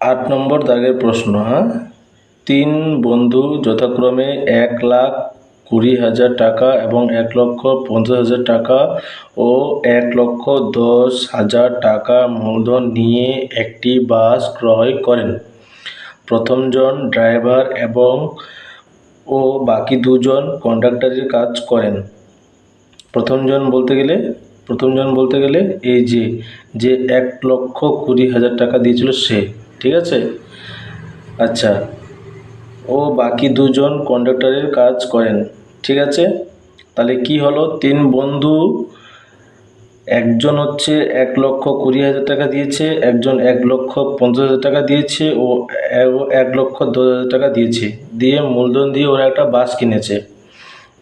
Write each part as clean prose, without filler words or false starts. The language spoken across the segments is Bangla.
8 নম্বর দাগের প্রশ্ন। হ্যাঁ, 3 বন্ধু যথাক্রমে 1,20,000 টাকা এবং 1,50,000 টাকা ও 1,10,000 টাকা মূলধন নিয়ে একটি বাস ক্রয় করেন। প্রথম জন ড্রাইভার ও বাকি দুজন কন্ডাক্টরের কাজ করেন। প্রথম জন বলতে গেলে এই যে 1,20,000 টাকা দিয়েছিল সে, ঠিক আছে। আচ্ছা, ও বাকি দুজন কন্ডাক্টরের কাজ করেন, ঠিক আছে। তাহলে কি হলো, 3 বন্ধু, একজন হচ্ছে 1,20,000 টাকা দিয়েছে, একজন 1,50,000 টাকা দিয়েছে ও 1,10,000 টাকা দিয়েছে, দিয়ে মূলধন দিয়ে ওরা একটা বাস কিনেছে।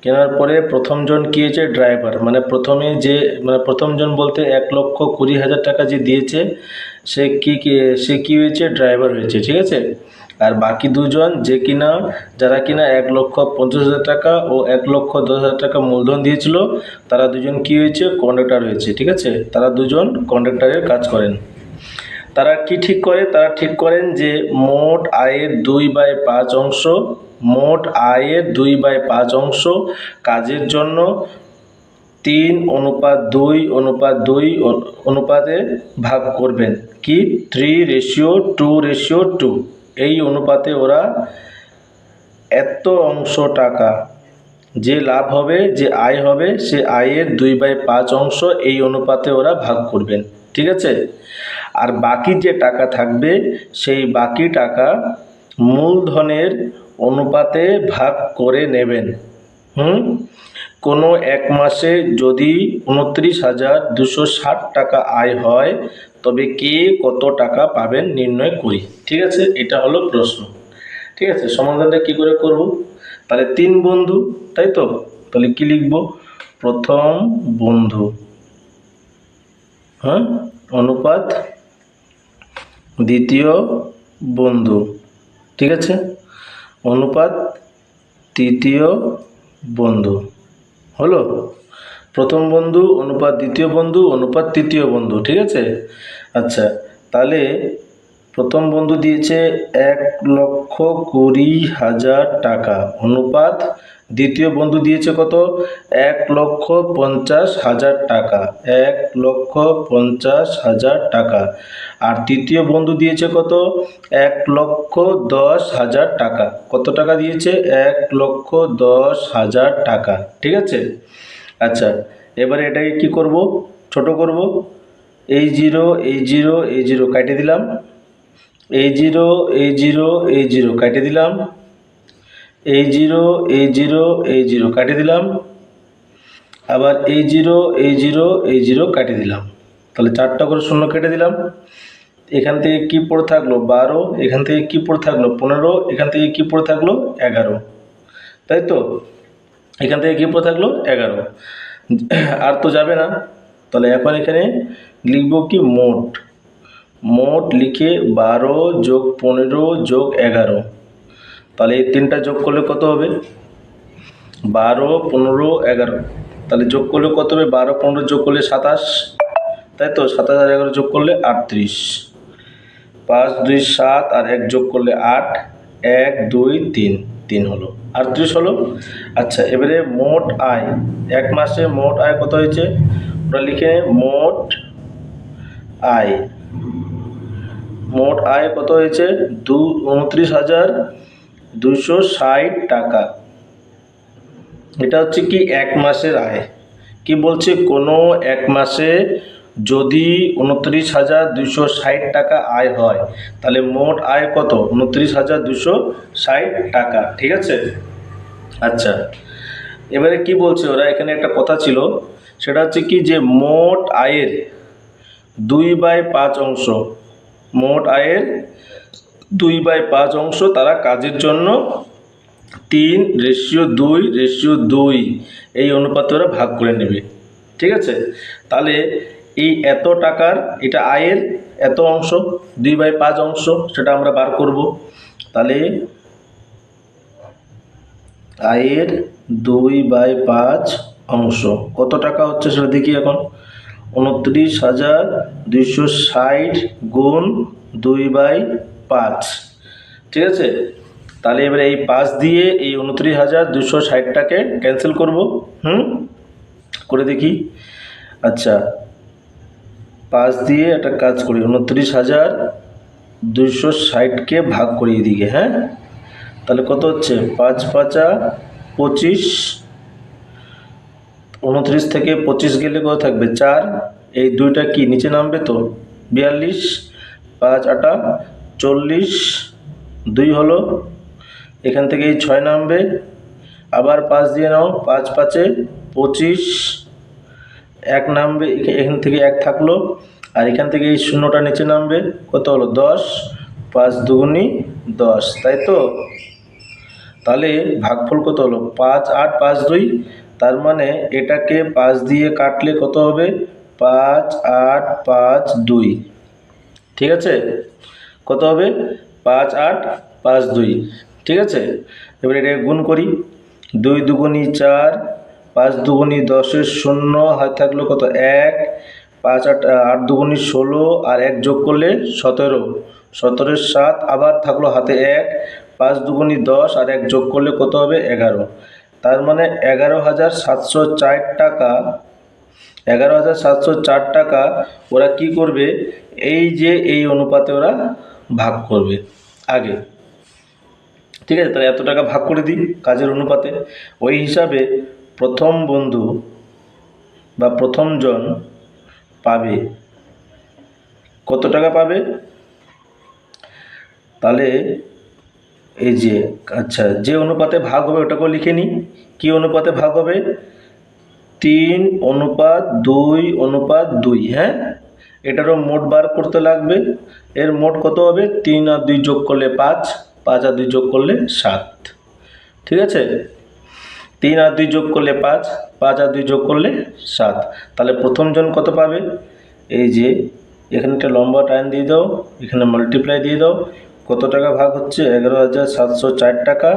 কেনার পরে প্রথম জন কি হয়েছে, ড্রাইভার, মানে প্রথম জন বলতে 1,20,000 টাকা যে দিয়েছে সে কি হয়েছে, ড্রাইভার হয়েছে, ঠিক আছে। আর বাকি দুজন যারা কিনা 1,50,000 টাকা ও 1,10,000 টাকা মূলধন দিয়েছিল, তারা দুজন কি হয়েছে, কন্ডাক্টর হয়েছে, ঠিক আছে। তারা দুজন কন্ডাক্টরের কাজ করেন। তারা কি ঠিক করে, তারা ঠিক করেন যে মোট আয়ের 2/5 অংশ কাজের জন্য 3:2:2 অনুপাতে ভাগ করবেন। কি 3:2:2 এই অনুপাতে ওরা এত অংশ টাকা যে লাভ হবে, যে আয় হবে, সে আয়ের 2/5 অংশ এই অনুপাতে ওরা ভাগ করবেন, ঠিক আছে। আর বাকি যে টাকা থাকবে সেই বাকি টাকা মূলধনের অনুপাতে ভাগ করে নেবেন। কোনো এক মাসে যদি 29,260 টাকা আয় হয় তবে কে কত টাকা পাবেন নির্ণয় করি, ঠিক আছে। এটা হলো প্রশ্ন, ঠিক আছে। সমাধানটা কি করে করব, তাহলে 3 বন্ধু, তাই তো। তাহলে কি লিখব, প্রথম বন্ধু, হ্যাঁ, অনুপাত দ্বিতীয় বন্ধু, ঠিক আছে, অনুপাত তৃতীয় বন্ধু। হলো প্রথম বন্ধু অনুপাত দ্বিতীয় বন্ধু অনুপাত তৃতীয় বন্ধু, ঠিক আছে। আচ্ছা, তাহলে প্রথম বন্ধু দিয়েছে 1,20,000 টাকা অনুপাত দ্বিতীয় বন্ধু দিয়েছে কত, 1,50,000 টাকা, 1,50,000 টাকা। আর তৃতীয় বন্ধু দিয়েছে কত, 1,10,000 টাকা। কত টাকা দিয়েছে, 1,10,000 টাকা, ঠিক আছে। আচ্ছা, এবারে এটাকে কি করব, ছোট করব। এই জিরো কেটে দিলাম, এই জিরো কেটে দিলাম, এই জিরো কেটে দিলাম, আবার এই জিরো কেটে দিলাম। তাহলে 4টা করে শূন্য কেটে দিলাম। এখান থেকে কি পড়ে থাকলো 12, এখান থেকে কি পড়ে থাকলো 15, এখান থেকে কি পড়ে থাকলো 11, তাই তো। এখান থেকে কি পড়ে থাকলো 11, আর তো যাবে না। তাহলে এখন এখানে লিখব কি মোট লিখে 12 + 15 + 11। তাহলে এই 3টা যোগ করলে কত হবে, 12, 15, 11। তাহলে যোগ করলে কত হবে, 12, 15 যোগ করলে 27, তাই তো। 27 আর 11 যোগ করলে 38, 5, 2, 7 আর 1 যোগ করলে 8, 1, 2, 3 হলো, 38 হলো। আচ্ছা, এবারে মোট আয়, এক মাসে মোট আয় কত হয়েছে, ওটা লিখে মোট আয় কত হয়েছে, 29,260 টাকা। এটা হচ্ছে কি এক মাসের আয়। কি বলছে, কোনো এক মাসে যদি 29,260 টাকা আয় হয় তাহলে মোট আয় কত, 29,260 টাকা, ঠিক আছে। আচ্ছা, এবারে কি বলছে ওরা, এখানে একটা কথা ছিল, সেটা হচ্ছে কি যে মোট আয়ের 2/5 অংশ, মোট আয়ের 2/5 অংশ তারা কাজের জন্য 3:2:2 এই অনুপাতে ওরা ভাগ করে নেবে, ঠিক আছে। তাহলে এই এত টাকার, এটা আয়ের এত অংশ, 2/5 অংশ, সেটা আমরা বার করব। তাহলে আয়ের 2/5 অংশ কত টাকা হচ্ছে সেটা দেখি এখন। 29,260 গুণ 2/5 5, ঠিক আছে। তাহলে এবারে এই 5 দিয়ে এই 29,260টাকে ক্যান্সেল করব। করে দেখি। আচ্ছা, 5 দিয়ে একটা কাজ করি, 29,260কে ভাগ করি এদিকে। হ্যাঁ, তাহলে কত হচ্ছে? 5 5 25, 29 থেকে 25 গেলে কত থাকবে? 4। এই 2টা কি নিচে নামবে? তো 42, 5 8 40, 2 হলো। এখান থেকে এই 6 নামবে, আবার 5 দিয়ে নাও, 5 5 25, 1 নামবে, এখান থেকে 1 থাকলো, আর এখান থেকে এই শূন্যটা নিচে নামবে, কত হলো? 10, 5 2 10, তাই তো। তাহলে ভাগফল কত হলো? 5 8 5 2। তার মানে এটাকে 5 দিয়ে কাটলে কত হবে? 5 8 5 2, ঠিক আছে। কত হবে? 5 8 5 2, ঠিক আছে। এবার এটাকে গুণ করি। 2 2 4, 5 2 10 শূন্য, হাত থাকলো কত? 1, 5 8 8 2 16, আর 1 যোগ করলে 17, 17 7, আবার থাকলো হাতে 1, 5 2 10, আর 1 যোগ করলে কত হবে? 11। তার মানে 11,704 টাকা, 11,704 টাকা ওরা কি করবে? এই যে এই অনুপাতে ওরা ভাগ করবে আগে, ঠিক আছে। তাহলে এত টাকা ভাগ করে দিই কাজের অনুপাতে। ওই হিসাবে প্রথম বন্ধু বা প্রথম জন পাবে কত টাকা পাবে? তাহলে এই যে, আচ্ছা, যে অনুপাতে ভাগ হবে ওটাকেও লিখে নিই। কি অনুপাতে ভাগ হবে? 3:2:2। হ্যাঁ, এটারও মোট বার করতে লাগবে। এর মোট কত হবে? 3 আর 2 যোগ করলে 5, 5 আর 2 যোগ করলে 7, ঠিক আছে। 3 আর 2 যোগ করলে 5, 5 আর 2 যোগ করলে 7। তাহলে প্রথম জন কত পাবে? এই যে এখানে একটা লম্বা টাইম দিয়ে দাও, এখানে মাল্টিপ্লাই দিয়ে দাও। কত টাকা ভাগ হচ্ছে? 11,704 টাকা।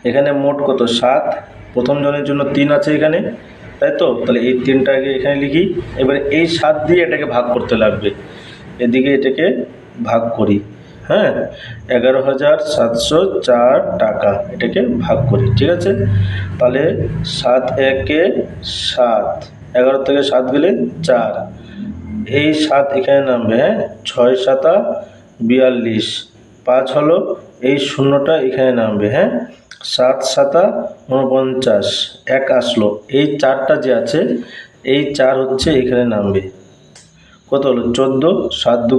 এখানে মোট কত? 7। প্রথম জনের জন্য 3 আছে এখানে, তাই তো। তাহলে এই 3টাকে এখানে লিখি। এবারে এই 7 দিয়ে এটাকে ভাগ করতে লাগবে, এদিকে এটাকে ভাগ করি। হ্যাঁ, 11,704 টাকা এটাকে ভাগ করি, ঠিক আছে। তাহলে 7 1 7, 11 থেকে 7 গেলে 4, এই 7 এখানে নামবে। হ্যাঁ, 6 7 42, 5 হলো, এই শূন্যটা এখানে নামবে। হ্যাঁ, 7 7 49, 1 আসলো, এই 4টা যে আছে এই 4 হচ্ছে এখানে নামবে। কত হলো? 14, 7 2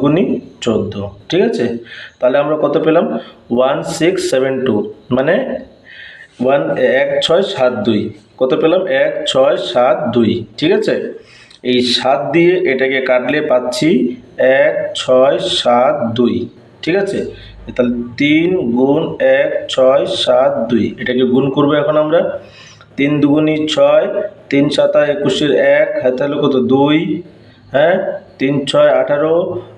14, ঠিক আছে। তাহলে আমরা কত পেলাম? 1672, মানে 1672। কত পেলাম? 1672, ঠিক আছে। এই 7 দিয়ে এটাকে কাটলে পাচ্ছি 1672, ঠিক আছে। তাহলে 3 গুণ 1672, এটাকে গুণ করবো এখন আমরা। 3 2 6, 3 7 21, 1 হাতে হলো কত? 2। হ্যাঁ, 3 6 18,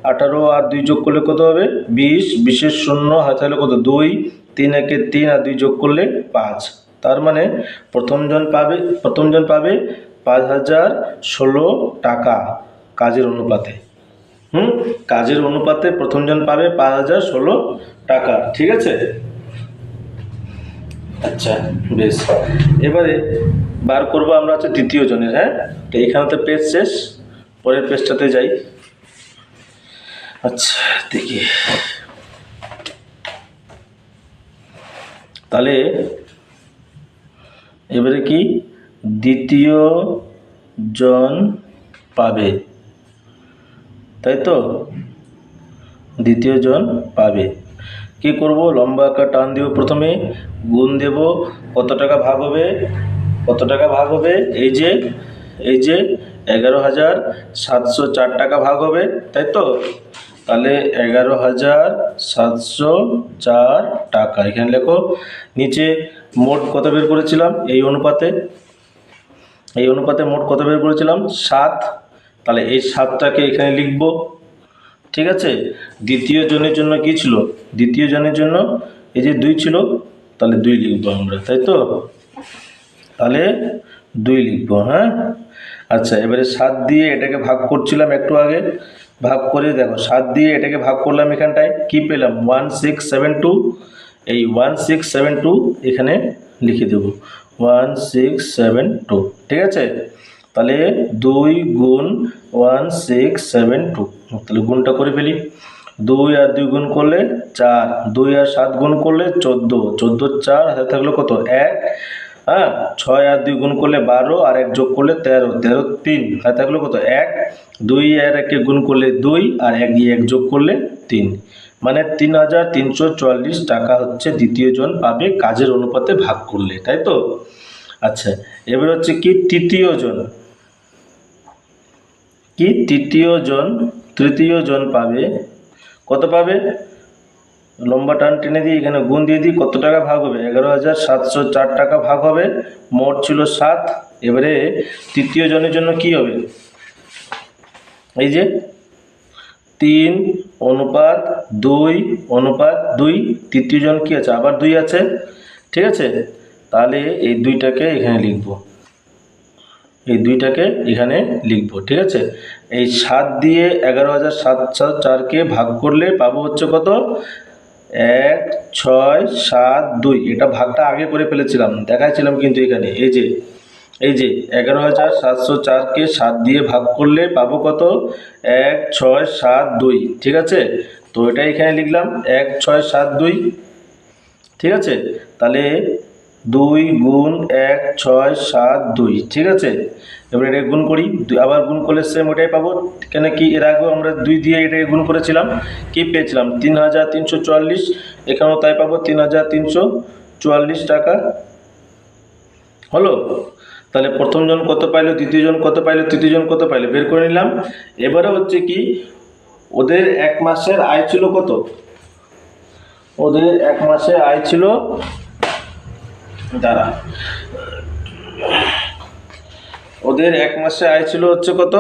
18 আর 2 যোগ করলে কত হবে? 20, 20 শূন্য, হাতে হলো কত? 2, 3 1 3 আর 2 যোগ করলে 5। তার মানে প্রথম জন পাবে 5,016 টাকা কাজের অনুপাতে। কাজের অনুপাতে প্রথম জন পাবে 5,016 টাকা, ঠিক আছে। আচ্ছা, বেশ। এবারে বার করবো আমরা হচ্ছে দ্বিতীয় জনের। হ্যাঁ, তো এখানে তো পেজ শেষ, পরের পেজটাতে যাই। আচ্ছা, দেখি। তাহলে এবারে কি? দ্বিতীয় জন পাবে, তাই তো। দ্বিতীয় জন পাবে, কি করব? লম্বা আকার টান দেব, প্রথমে গুণ দেব। কত টাকা ভাগ হবে? কত টাকা ভাগ হবে? এই যে 11,704 টাকা ভাগ হবে, তাই তো। তাহলে 11,704 টাকা এখানে লেখো। নিচে মোট কত বের করেছিলাম? এই অনুপাতে মোট কত বের করেছিলাম? 7। তাহলে এই 7টাকে এখানে লিখব, ঠিক আছে। দ্বিতীয় জনের জন্য কি ছিল? দ্বিতীয় জনের জন্য এই যে 2 ছিল, তাহলে 2 লিখবো আমরা, তাই তো। তাহলে 2 লিখবো। হ্যাঁ, আচ্ছা, এবারে 7 দিয়ে এটাকে ভাগ করছিলাম একটু আগে, ভাগ করে দেখো 7 দিয়ে এটাকে ভাগ করলাম, এখানটায় কি পেলাম 1672। এই 1672 এখানে লিখে দেব 1672, ঠিক আছে। তাহলে 2 গুণ 1672, তাহলে গুণটা করে ফেলি। 2 আর 2 গুণ করলে 4, 2 আর 7 গুণ করলে 14, 14 4 হাতে থাকলো কত 1, হ্যাঁ। 6 আর 2 গুণ করলে 12, আর 1 যোগ করলে 13, 13 3 হাতে থাকলো কত 1, 2 আর 1 গুণ করলে 2, আর 1 দিয়ে 1 যোগ করলে 3, মানে 3344 টাকা হচ্ছে দ্বিতীয় জন পাবে কাজের অনুপাতে ভাগ করলে, তাই তো। আচ্ছা, এবার হচ্ছে কি তৃতীয় জন, কি তৃতীয় জন পাবে কত পাবে, লম্বা টান টেনে দিয়ে এখানে গুণ দিয়ে দিই, কত টাকা ভাগ হবে 11,704 টাকা ভাগ হবে, মোট ছিল 7। এবারে তৃতীয় জনের জন্য কি হবে, এই যে 3:2:2, তৃতীয় জন কি আছে আবার 2 আছে, ঠিক আছে। তাহলে এই 2টাকে এখানে লিখব, এই 2টাকে এখানে লিখব, ঠিক আছে। এই 7 দিয়ে 11,704কে ভাগ করলে পাবো হচ্ছে কত 1672। এটা ভাগটা আগে করে ফেলেছিলাম, দেখাইছিলাম কিন্তু এখানে, এই যে 11,704কে 7 দিয়ে ভাগ করলে পাবো কত 1672, ঠিক আছে। তো এটা এখানে লিখলাম 1672, ঠিক আছে। তাহলে 2 গুণ 1672, ঠিক আছে। এবার এটা গুণ করি, আবার গুণ করলে সেম ওটাই পাবো, কেন কি এর আগেও আমরা 2 দিয়ে এটাকে গুণ করেছিলাম, কি পেয়েছিলাম 3344, এখানেও তাই পাবো 3344 টাকা হলো। তাহলে প্রথম জন কত পাইলো, দ্বিতীয় জন কত পাইলো, তৃতীয় জন কত পাইলো বের করে নিলাম। এবারে হচ্ছে কি ওদের এক মাসের আয় ছিল কত, ওদের এক মাসে আয় ছিল, দাঁড়া, ওদের এক মাসে আয় ছিল হচ্ছে কত,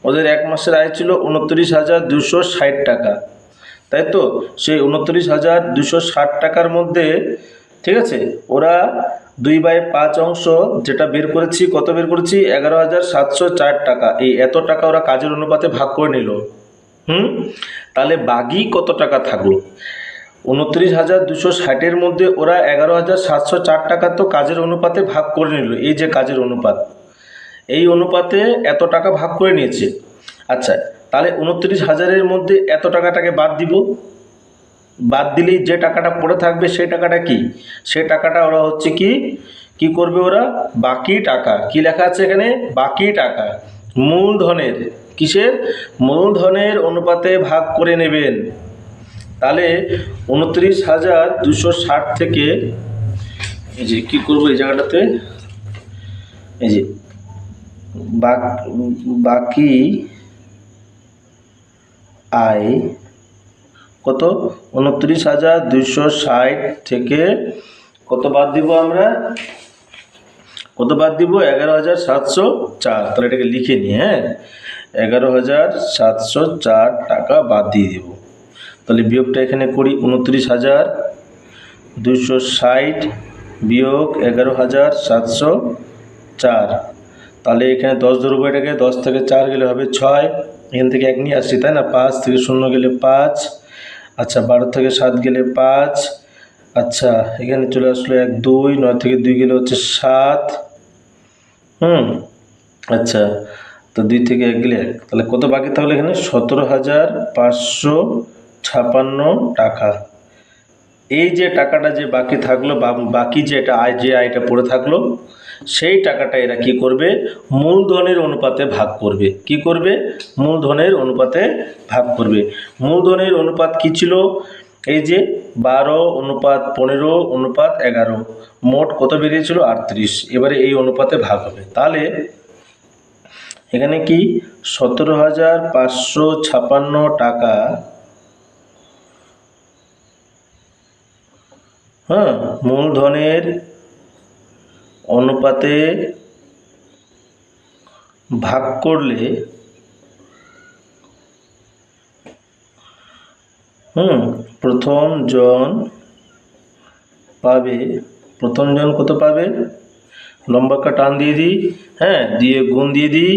ওদের এক মাসের আয় ছিল 29,260 টাকা, তাই তো। সেই 29,260 টাকার মধ্যে, ঠিক আছে, ওরা 2/5 অংশ যেটা বের করেছি, কত বের করেছি 11,704 টাকা, এই এত টাকা ওরা কাজের অনুপাতে ভাগ করে নিল। তাহলে বাকি কত টাকা থাকলো, 29,260-এর মধ্যে ওরা 11,704 টাকা তো কাজের অনুপাতে ভাগ করে নিল, এই যে কাজের অনুপাত, এই অনুপাতে এত টাকা ভাগ করে নিয়েছে। আচ্ছা, তাহলে 29,000-এর মধ্যে এত টাকাটাকে বাদ দিব, বাদ দিলেই যে টাকাটা পড়ে থাকবে সেই টাকাটা কি, সেই টাকাটা ওরা হচ্ছে কি করবে, ওরা বাকি টাকা, কি লেখা আছে এখানে বাকি টাকা, মূলধনের, কিসের মূলধনের অনুপাতে ভাগ করে নেবেন। তাহলে 29,260 থেকে, এই যে কি করবো এই জায়গাটাতে, এই যে বাকি আয় কত 29,260 থেকে কত বাদ দিব আমরা, কত বাদ দিব 11,704, তাহলে এটাকে লিখে নিই, হ্যাঁ 11,704 টাকা বাদ দিয়ে দেব। তাহলে বিয়োগটা এখানে করি, 29,260 বিয়োগ 11,704, তাহলে এখানে 10 ধরবো, এটাকে 10 থেকে 4 গেলে হবে 6, এখান থেকে 1 নিয়ে আসছি তাই না, 5 থেকে 0 গেলে 5, আচ্ছা 12 থেকে 7 গেলে 5, আচ্ছা এখানে চলে আসলো 1 2, 9 থেকে 2 গেলে হচ্ছে 7, আচ্ছা তো 2 থেকে 1 গেলে 1, তাহলে কত বাকি তাহলে এখানে 17,556 টাকা। এই যে টাকাটা যে বাকি থাকলো, বাকি যেটা আয়, যে আয়টা পড়ে থাকলো, সেই টাকাটা এরা কি করবে মূলধনের অনুপাতে ভাগ করবে, কি করবে মূলধনের অনুপাতে ভাগ করবে। মূলধনের অনুপাত কি ছিল, এই যে 12:15:11, মোট কত বেরিয়েছিল 38, এবারে এই অনুপাতে ভাগ হবে। তাহলে এখানে কি 17,556 টাকা, মূলধনের অনুপাতে ভাগ করলে প্রথম জন কত পাবে লম্বাকা টান দিয়ে দিই, হ্যাঁ, দিয়ে গুণ দিয়ে দিই,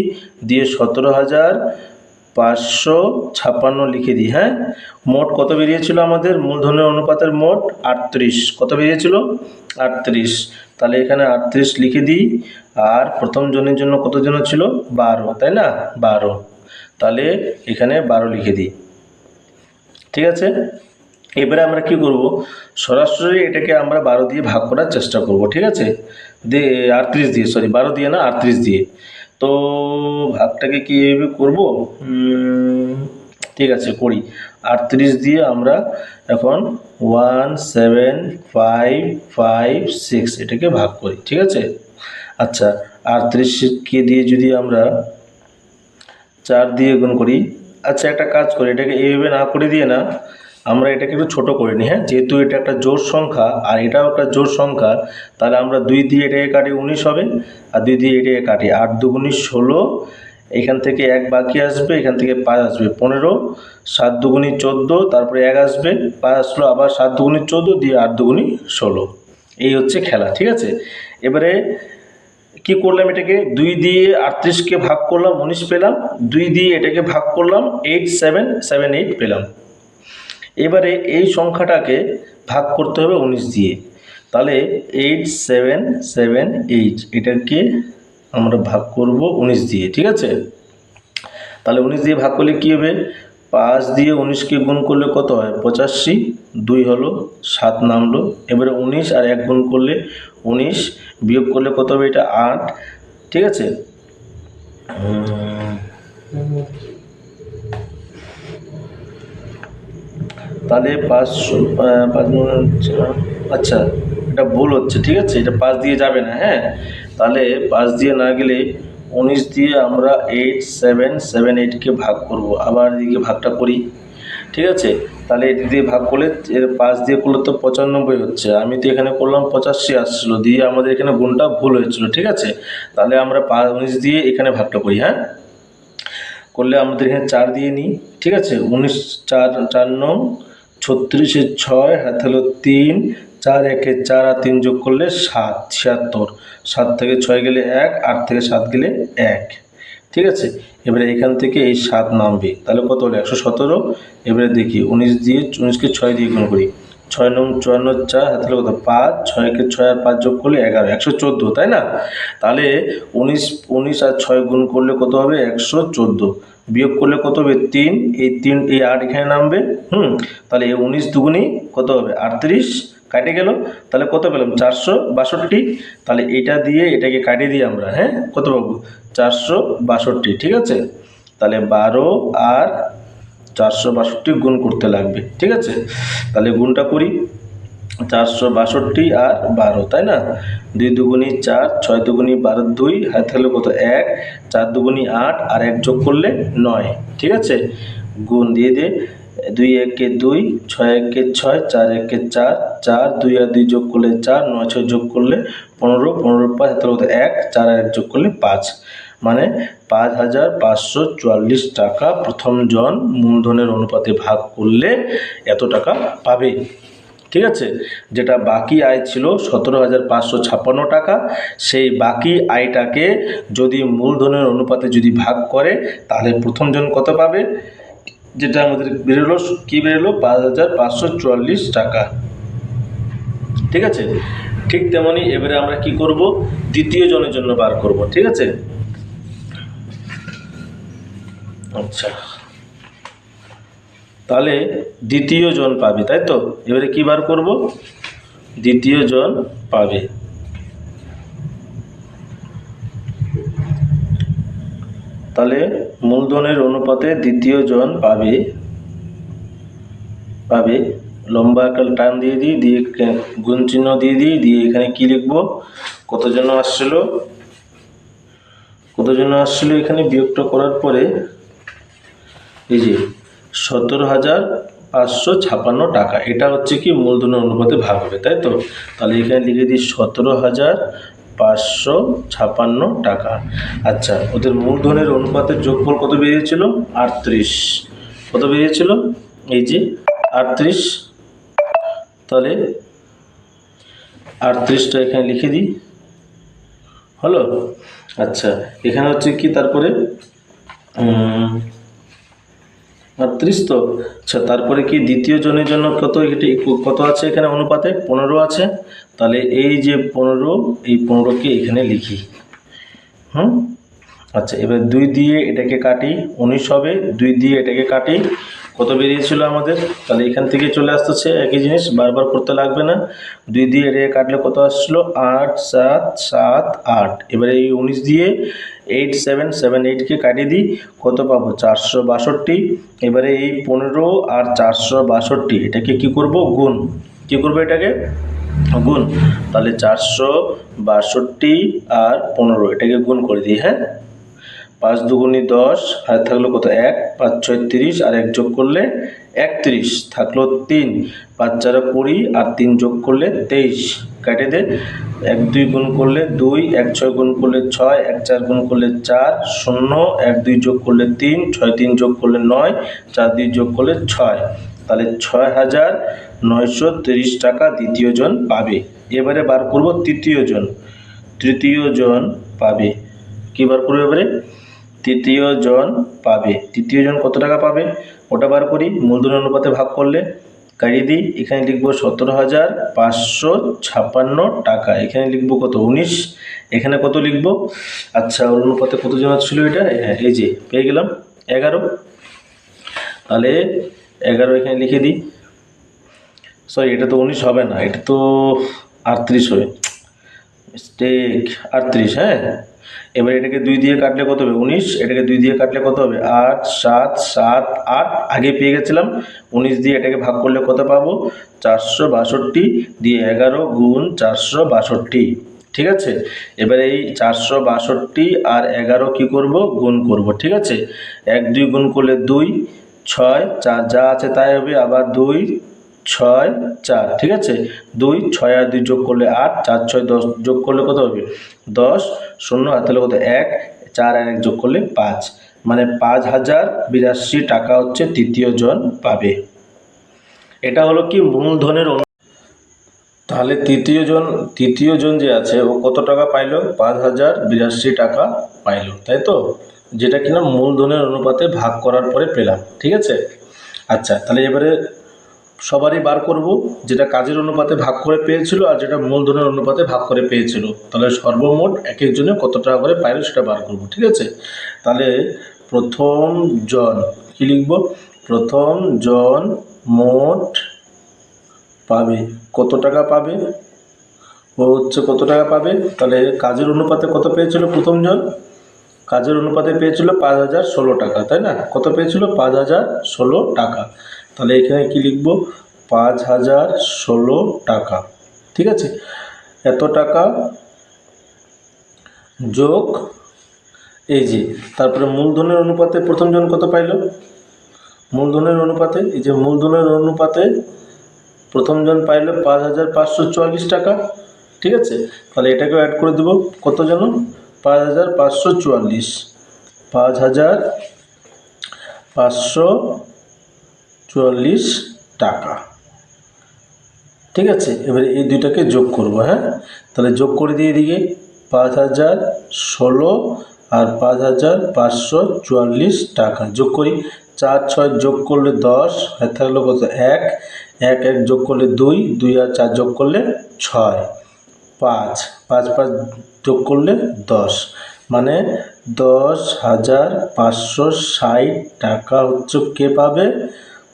দিয়ে 17,556 লিখে দিই। হ্যাঁ, মোট কত বেরিয়েছিল আমাদের মূলধনের অনুপাতের মোট 38। কত বেরিয়েছিল? 38। তাহলে এখানে 38 লিখে দিই। আর প্রথম জনের জন্য কত জন ছিল? 12, তাই না? 12। তাহলে এখানে 12 লিখে দিই। ঠিক আছে, এবারে আমরা কি করব, সরাসরি এটাকে আমরা 12 দিয়ে ভাগ করার চেষ্টা করব। ঠিক আছে, 38 দিয়ে, সরি 12 দিয়ে না, 38 দিয়ে। তো ভাগটাকে কীভাবে করব? ঠিক আছে, করি। 38 দিয়ে আমরা এখন 17556 এটাকে ভাগ করি। ঠিক আছে, আচ্ছা 38কে দিয়ে যদি আমরা 4 দিয়ে গুণ করি, আচ্ছা একটা কাজ করি, এটাকে এইভাবে না করে দিয়ে না, আমরা এটাকে একটু ছোটো করে নিই। হ্যাঁ, যেহেতু এটা একটা জোড় সংখ্যা আর এটাও একটা জোড় সংখ্যা, তাহলে আমরা 2 দিয়ে এটাকে কাটি 19 হবে, আর 2 দিয়ে এটাকে কাটি 8 2 16, এখান থেকে 1 বাকি আসবে, এখান থেকে 5 আসবে 15, 7 2 14, তারপরে 1 আসবে, 5 আসলো, আবার 7 2 14 দিয়ে 8 2 16। এই হচ্ছে খেলা। ঠিক আছে, এবারে কি করলাম, এটাকে 2 দিয়ে 38কে ভাগ করলাম, 19 পেলাম। 2 দিয়ে এটাকে ভাগ করলাম, 8778 পেলাম। এবারে এই সংখ্যাটাকে ভাগ করতে হবে 19 দিয়ে, তাহলে 8778 এটাকে আমরা ভাগ করব 19 দিয়ে। ঠিক আছে, তাহলে 19 দিয়ে ভাগ করলে কী হবে, 5 দিয়ে 19কে গুণ করলে কত হয়? 85, 2 হলো, 7 নামলো। এবারে 19 আর 1 গুণ করলে 19, বিয়োগ করলে কত হবে? এটা 8। ঠিক আছে, তাহলে 5 আচ্ছা এটা ভুল হচ্ছে। ঠিক আছে, এটা 5 দিয়ে যাবে না। হ্যাঁ, তাহলে 5 দিয়ে না গেলে 19 দিয়ে আমরা 8778কে ভাগ করব। আবার এদিকে ভাগটা করি। ঠিক আছে, তাহলে এটি দিয়ে ভাগ করলে 5 দিয়ে করলে তো 95 হচ্ছে, আমি তো এখানে করলাম 85 আসছিলো, দিয়ে আমাদের এখানে গুণটা ভুল হয়েছিল। ঠিক আছে, তাহলে আমরা 19 দিয়ে এখানে ভাগটা করি। হ্যাঁ, করলে আমাদের এখানে 4 দিয়ে নিই। ঠিক আছে, 19 4 4 9 36 6 হাত হলো 3, 4 1 4 আর 3 যোগ করলে 7 76, 7 থেকে 6 গেলে 1, 8 থেকে 7 গেলে 1। ঠিক আছে, এবারে এখান থেকে এই 7 নামবে, তাহলে কত হলো? 117। এবারে দেখি 19 দিয়ে 19কে 6 দিয়ে গুণ করি, 6 9 54 4 হাতে কত? 5, 6কে 6 আর 5 যোগ করলে 11, 114, তাই না? তাহলে 19 আর 6 গুণ করলে কত হবে? 114, বিয়োগ করলে কত হবে? 3, এই 3 এই 8 এখানে নামবে। তাহলে এই 19 দুগুণি কত হবে? 38, কাটে গেল। তাহলে কত পেলাম? 462। তাহলে এটা দিয়ে এটাকে কাটিয়ে দিই আমরা। হ্যাঁ, কত পাবো? 462। ঠিক আছে, তাহলে 12 আর 462 গুণ করতে লাগবে। ঠিক আছে, তাহলে গুণটা করি, 462 আর 12, তাই না? 2 দুগুণি 4, 6 দুগুণি 12, 2 হাতে হলো কত? 1, 4 দুগুণি 8 আর 1 যোগ করলে 9। ঠিক আছে, গুণ দিয়ে 2 1 2, 6 1 6, 4 1 4, 4 2 আর 2 যোগ করলে 4, 9 6 যোগ করলে 15, 15 5 হাতে কত? 1, 4 আর 1 যোগ করলে 5, মানে 5544 টাকা প্রথম জন মূলধনের অনুপাতে ভাগ করলে এত টাকা পাবে। ঠিক আছে, যেটা বাকি আয় ছিল 17,556 টাকা, সেই বাকি আয়টাকে যদি মূলধনের অনুপাতে যদি ভাগ করে, তাহলে প্রথম জন কত পাবে? যেটা আমাদের বেরোলো, কি বেরোলো? 5544 টাকা। ঠিক আছে, ঠিক তেমনি এবারে আমরা কি করব? দ্বিতীয় জনের জন্য বার করব। ঠিক আছে, আচ্ছা তাহলে দ্বিতীয় জন পাবে, তাই তো? এবারে কি বার করব? দ্বিতীয় জন পাবে। তাহলে মূলধনের অনুপাতে দ্বিতীয় জন পাবে লম্বা একটা টান দিয়ে দিই, দিয়ে গুণ চিহ্ন দিয়ে দিই, দিয়ে এখানে কি লিখব? কত জন আসছিল এখানে বিয়োগটা করার পরে এই যে 17,556 টাকা, এটা হচ্ছে কি মূলধনের অনুপাতে ভাগ হবে, তাই তো? তাহলে এখানে লিখে দিই 17,556 টাকা। আচ্ছা, ওদের মূলধনের অনুপাতের যোগফল কত বেরিয়েছিল? 38। কত বেরিয়েছিল? এই যে 38। তাহলে 38টা এখানে লিখে দিই, হলো। আচ্ছা, এখানে হচ্ছে কি তারপরে ৩৮ তো। আচ্ছা, তারপরে কি দ্বিতীয় জনের জন্য কত আছে এখানে অনুপাতে? 15 আছে। তাহলে এই যে 15, এই 15কে এখানে লিখি। হুম। আচ্ছা, এবার 2 দিয়ে এটাকে কাটি, 19 হবে। 2 দিয়ে এটাকে কাটি, কত বেরিয়েছিল আমাদের? তাহলে এখান থেকে চলে আসতেছে একই জিনিস, বারবার করতে লাগবে না। 2 দিয়ে এটাকে কাটলে কত আসছিল? 8 7 7 8। এবারে এই 19 দিয়ে 8 7 7 8কে কাটিয়ে দিই, কত পাবো? 462। এবারে এই 15 আর 462 এটাকে কি করব? গুণ। কি করবো এটাকে? গুণ। তাহলে 462 আর 15 এটাকে গুণ করে দিই। হ্যাঁ, 5 দুগুণে 10, আর থাকলো কত? 1। 5 6 30, আর 1 যোগ করলে 31, থাকলো 3। 5 4 20, আর 3 যোগ করলে 23। কেটে দে। 1 2 গুণ করলে 2, 1 6 গুণ করলে 6, 1 4 গুণ করলে 4, 0 1 2 যোগ করলে 3, 6 3 যোগ করলে 9, 4 2 যোগ করলে 6। তাহলে 6,930 টাকা দ্বিতীয় জন পাবে। এবারে বার করব তৃতীয় জন। তৃতীয় জন পাবে কি বার করবে এবারে? তৃতীয় জন পাবে। তৃতীয় জন কত টাকা পাবে ওটা বার করি। মূলধনের অনুপাতে ভাগ করলে কাটিয়ে দিই। এখানে লিখবো 17,556 টাকা। এখানে লিখবো কত? 19। এখানে কত লিখবো? আচ্ছা, ওর অনুপাতে কত জন ছিল এটা? হ্যাঁ, এই যে পেয়ে গেলাম 11। তাহলে 11 এখানে লিখে দিই। সরি, এটা তো 19 হবে না, এটা তো 38 হবে। মিস্টেক, 38। হ্যাঁ, এবার এটাকে 2 দিয়ে কাটলে কত হবে? 19। এটাকে 2 দিয়ে কাটলে কত হবে? 8 7 7 8। আগে পেয়ে গেছিলাম। 19 দিয়ে এটাকে ভাগ করলে কত পাবো? 462 দিয়ে 11 গুণ 462। ঠিক আছে, এবারে এই 462 আর 11 কি করব? গুণ করব। ঠিক আছে, 1 2 গুণ করলে 2, 6 4 যা আছে তাই হবে, আবার 2 6 4। ঠিক আছে, 2 6 আর 2 যোগ করলে 8, 4 6 10 যোগ করলে কত হবে? 10। 0 আর তাহলে কত? 1 4 আর 1 যোগ করলে 5। মানে 5,082 টাকা হচ্ছে তৃতীয় জন পাবে। এটা হলো কি মূলধনের। তাহলে তৃতীয় জন যে আছে ও কত টাকা পাইলো? 5,082 টাকা পাইলো, তাই তো? যেটা কিনা মূলধনের অনুপাতে ভাগ করার পরে পেলাম। ঠিক আছে। আচ্ছা, তাহলে এবারে সবারই বার করব, যেটা কাজের অনুপাতে ভাগ করে পেয়েছিল আর যেটা মূলধনের অনুপাতে ভাগ করে পেয়েছিল। তাহলে সর্বমোট এক একজনে কত টাকা করে পাইলো সেটা বার করব। ঠিক আছে, তাহলে প্রথম জন কি লিখব? প্রথম জন মোট পাবে কত টাকা পাবে? ও হচ্ছে কত টাকা পাবে? তাহলে কাজের অনুপাতে কত পেয়েছিল প্রথম জন? কাজের অনুপাতে পেয়েছিল 5,016 টাকা, তাই না? কত পেয়েছিল? 5,016 টাকা। তাহলে এখানে কি লিখব? 5,016 টাকা। ঠিক আছে, এত টাকা যোগ এই যে, তারপরে মূলধনের অনুপাতে প্রথম জন কত পাইল? মূলধনের অনুপাতে, এই যে মূলধনের অনুপাতে প্রথম জন পাইল 5,544 টাকা। ঠিক আছে, তাহলে এটাকেও অ্যাড করে দেবো। কত যেন? 5,544। 5,544 টাকা। ঠিক আছে, এবারে এই দুইটাকে যোগ করব। হ্যাঁ, তাহলে যোগ করে দিয়ে এদিকে 5,016 আর 5,544 টাকা যোগ করি। 4 6 যোগ করলে 10, আর থাকলো কত? 1 1 1 যোগ করলে 2 2 আর 4 যোগ করলে 6 5 5 5 যোগ করলে 10, মানে 10,560 টাকা হচ্ছে কে পাবে?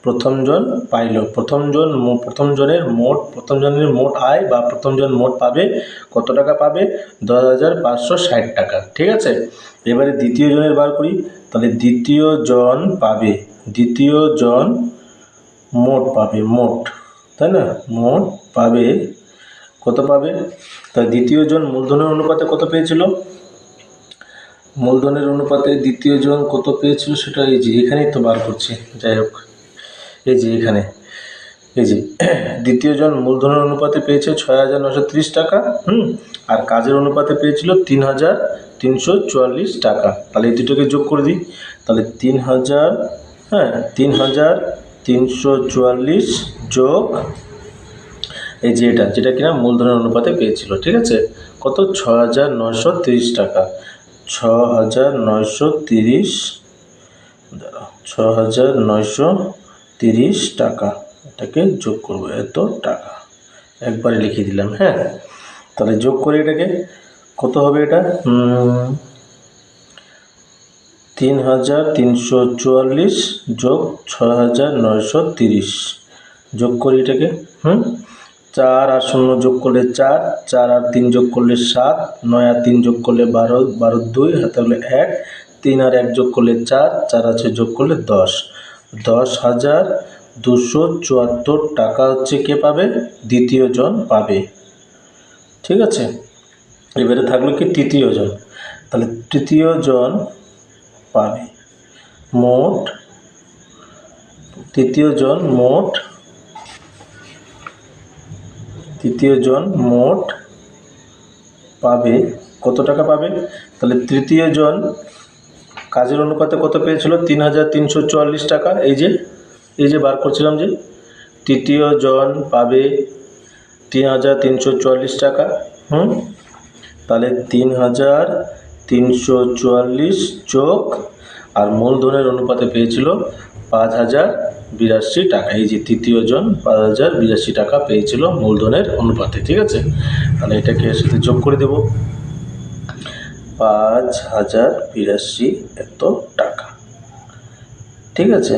প্রথম জন পাইল। প্রথম জনের মোট আয় বা প্রথম জন মোট পাবে কত টাকা পাবে? 10,560 টাকা। ঠিক আছে, এবারে দ্বিতীয় জনের বার করি। তাহলে দ্বিতীয় জন মোট পাবে, মোট, তাই না? মোট পাবে কত পাবে? তাই দ্বিতীয় জন মূলধনের অনুপাতে কত পেয়েছিল? মূলধনের অনুপাতে দ্বিতীয় জন কত পেয়েছিল সেটা এই যে এখানেই তো বার করছি। যাই হোক, এই যে এখানে, এই যে দ্বিতীয় জন মূলধনের অনুপাতে পেয়েছে 6,930 টাকা। আর কাজের অনুপাতে পেয়েছিল 3,344 টাকা। তাহলে এই দুটোকে যোগ করে দিই। তাহলে 3,000, হ্যাঁ 3,344 যোগ এই যে এটা, যেটা কিনা মূলধনের অনুপাতে পেয়েছিল। ঠিক আছে, কত 6,930 টাকা। 6,930, 6,930 টাকা, এটাকে যোগ করবো, এত টাকা একবারে লিখে দিলাম। হ্যাঁ, তাহলে যোগ করে এটাকে কত হবে, এটা 3,344 যোগ 6,930 যোগ করি এটাকে। 4 আর 0 যোগ করলে 4, 4 আর 3 যোগ করলে 7, 9 আর 3 যোগ করলে 12, 12 2 হাতে হলে 1, 3 আর 1 যোগ করলে 4, 4 আছে যোগ করলে 10, 10,274 টাকা হচ্ছে কে পাবে, দ্বিতীয় জন পাবে। ঠিক আছে, এবারে থাকলো কি তৃতীয় জন। তাহলে তৃতীয় জন পাবে মোট, তৃতীয় জন মোট পাবে কত টাকা পাবে। তাহলে তৃতীয় জন কাজের অনুপাতে কত পেয়েছিল, 3,344 টাকা। এই যে বার করছিলাম, যে তৃতীয় জন পাবে 3,344 টাকা। তাহলে 3,344 যোগ, আর মূলধনের অনুপাতে পেয়েছিল 5,082 টাকা। এই যে তৃতীয় জন 5,082 টাকা পেয়েছিল মূলধনের অনুপাতে। ঠিক আছে, তাহলে এটাকে এর সাথে যোগ করে দেব, 5,082 এত টাকা। ঠিক আছে,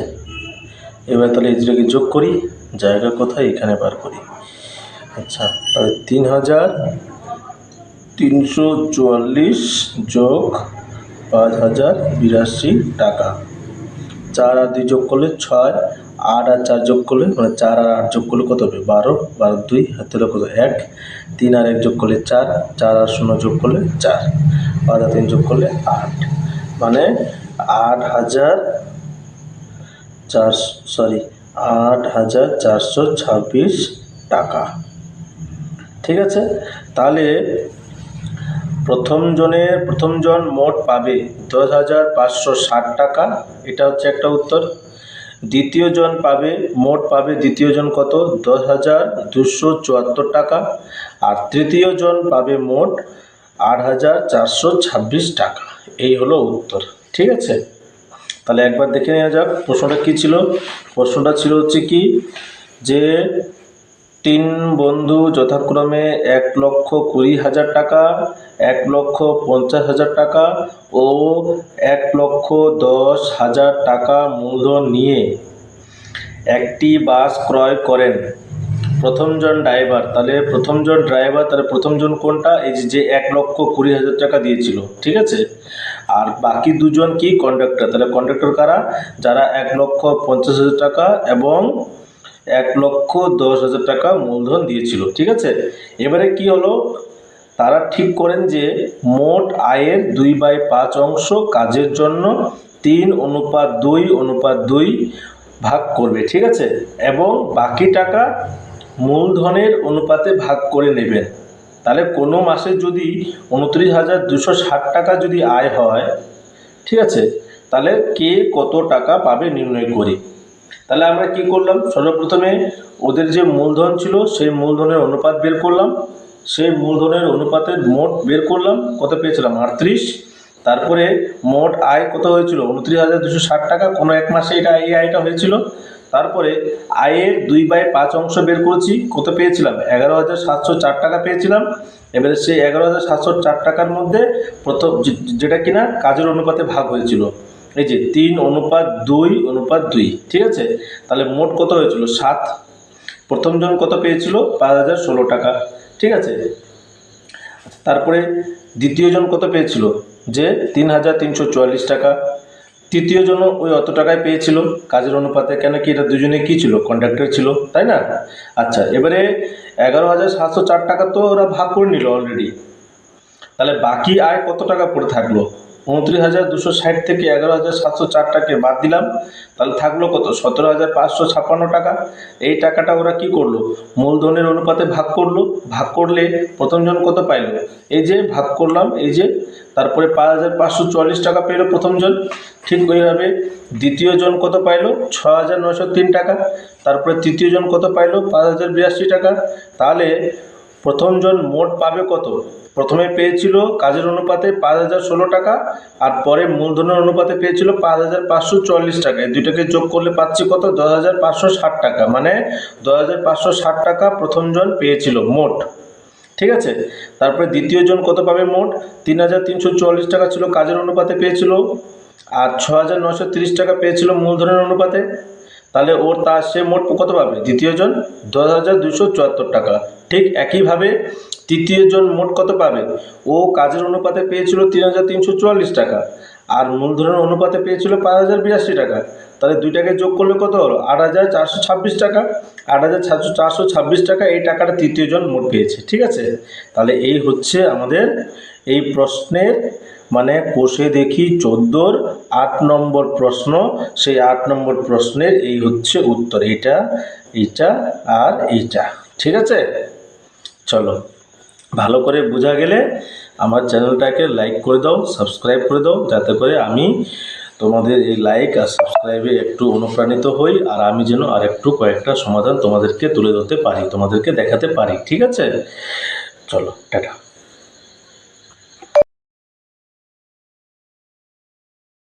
এবার তাহলে এটাকে যোগ করি, জায়গা কোথায়, এখানে বার করি। আচ্ছা, তাহলে 3,344 যোগ 5,082 টাকা। 4 আর 2 যোগ করলে 6, 8 আর 4 যোগ করলে, মানে 4 আর 8 যোগ করলে কত হবে, 12, 12 2 হাতে হলে কত 1, 3 আর 1 যোগ করলে 4, 4 আর 0 যোগ করলে 4, 5 আর 3 যোগ করলে 8, মানে 8,426 টাকা। ঠিক আছে, তাহলে প্রথম জন মোট পাবে 10,560 টাকা, এটা হচ্ছে একটা উত্তর। দ্বিতীয় জন মোট পাবে দ্বিতীয় জন কত, 10,274 টাকা। আর তৃতীয় জন পাবে মোট 8,426 টাকা। এই হলো উত্তর। ঠিক আছে, তাহলে একবার দেখে নেওয়া যাক প্রশ্নটা কী ছিল। প্রশ্নটা ছিল হচ্ছে কি, যে 3 বন্ধু যথাক্রমে 1,20,000 টাকা, 1,50,000 টাকা ও 1,10,000 টাকা মূলধন নিয়ে একটি বাস ক্রয় করেন। প্রথমজন ড্রাইভার, তাহলে প্রথমজন কোনটা, এই যে 1,20,000 টাকা দিয়েছিল। ঠিক আছে, আর বাকি দুজন কি, কন্ডাক্টর। তাহলে কন্ডাক্টর কারা, যারা 1,50,000 টাকা এবং 1,10,000 টাকা মূলধন দিয়েছিল। ঠিক আছে, এবারে কি হলো, তারা ঠিক করেন যে মোট আয়ের 2/5 অংশ কাজের জন্য 3:2:2 ভাগ করবে। ঠিক আছে, এবং বাকি টাকা মূলধনের অনুপাতে ভাগ করে নেবেন। তাহলে কোনো মাসে যদি 29,260 টাকা যদি আয় হয়, ঠিক আছে, তাহলে কে কত টাকা পাবে নির্ণয় করি। তাহলে আমরা কি করলাম, সর্বপ্রথমে ওদের যে মূলধন ছিল সেই মূলধনের অনুপাত বের করলাম, সেই মূলধনের অনুপাতের মোট বের করলাম, কত পেয়েছিলাম 38। তারপরে মোট আয় কত হয়েছিল 29,260 টাকা, কোনো এক মাসে এই আয়টা হয়েছিল। তারপরে আয়ের 2/5 অংশ বের করেছি, কত পেয়েছিলাম 11,704 টাকা পেয়েছিলাম। এবারে সেই 11,704 টাকার মধ্যে প্রথম যেটা কিনা কাজের অনুপাতে ভাগ হয়েছিল, এই যে 3:2:2। ঠিক আছে, তাহলে মোট কত হয়েছিল 7। প্রথমজন কত পেয়েছিল 5,016 টাকা। ঠিক আছে, তারপরে দ্বিতীয় জন কত পেয়েছিল, যে 3,344 টাকা। তৃতীয় জন ওই অত টাকায় পেয়েছিল কাজের অনুপাতে, কেন কি এটা দুজনে কি ছিল, কন্ডাক্টর ছিল, তাই না। আচ্ছা, এবারে 11,704 টাকা তো ওরা ভাগ করে নিল অলরেডি। তাহলে বাকি আয় কত টাকা পড়ে থাকলো, 29,260 থেকে 11,704 টাকা বাদ দিলাম, তাহলে থাকলো কত 17,556 টাকা। এই টাকাটা ওরা কি করলো, মূলধনের অনুপাতে ভাগ করলো। ভাগ করলে প্রথমজন কত পাইল, এই যে ভাগ করলাম, এই যে, তারপরে 5,544 টাকা পেল প্রথমজন। ঠিক ওইভাবে দ্বিতীয় জন কত পাইল 6,903 টাকা। তারপরে তৃতীয় জন কত পাইল 5,082 টাকা। তাহলে প্রথমজন মোট পাবে কত? প্রথমে পেয়েছিল কাজের অনুপাতে 5,016 টাকা, আর পরে মূলধনের অনুপাতে পেয়েছিল 5,544 টাকা। এই দুইটাকে যোগ করলে পাচ্ছি কত? 10,560 টাকা। মানে 10,560 টাকা প্রথমজন পেয়েছিল মোট, ঠিক আছে। তারপরে দ্বিতীয়জন কত পাবে মোট? 3,344 টাকা ছিল কাজের অনুপাতে পেয়েছিল, আর 6,930 টাকা পেয়েছিল মূলধনের অনুপাতে। তাহলে সে মোট কত পাবে? দ্বিতীয়জন 10,274 টাকা। ঠিক একইভাবে তৃতীয়জন মোট কত পাবে? ও কাজের অনুপাতে পেয়েছিল 3,344 টাকা, আর মূলধনের অনুপাতে পেয়েছিল 5,082 টাকা। তাহলে দুইটাকে যোগ করলে কত হলো? 8,426 টাকা। 8,426 টাকা এই টাকাটা তৃতীয়জন মোট পেয়েছে, ঠিক আছে। তাহলে এই হচ্ছে আমাদের এই প্রশ্নের মানে কোষে দেখি 14-র 8 নম্বর প্রশ্ন। সেই 8 নম্বর প্রশ্নের এই হচ্ছে উত্তর, এইটা এইটা আর এইটা, ঠিক আছে। চলো, ভালো করে বোঝা গেলে আমার চ্যানেলটাকে লাইক করে দাও, সাবস্ক্রাইব করে দাও, যাতে করে আমি তোমাদের এই লাইক আর সাবস্ক্রাইবে একটু অনুপ্রাণিত হই, আর আমি যেন আর একটু কয়েকটা সমাধান তোমাদেরকে তুলে ধরতে পারি, তোমাদেরকে দেখাতে পারি, ঠিক আছে। চলো, টাটা।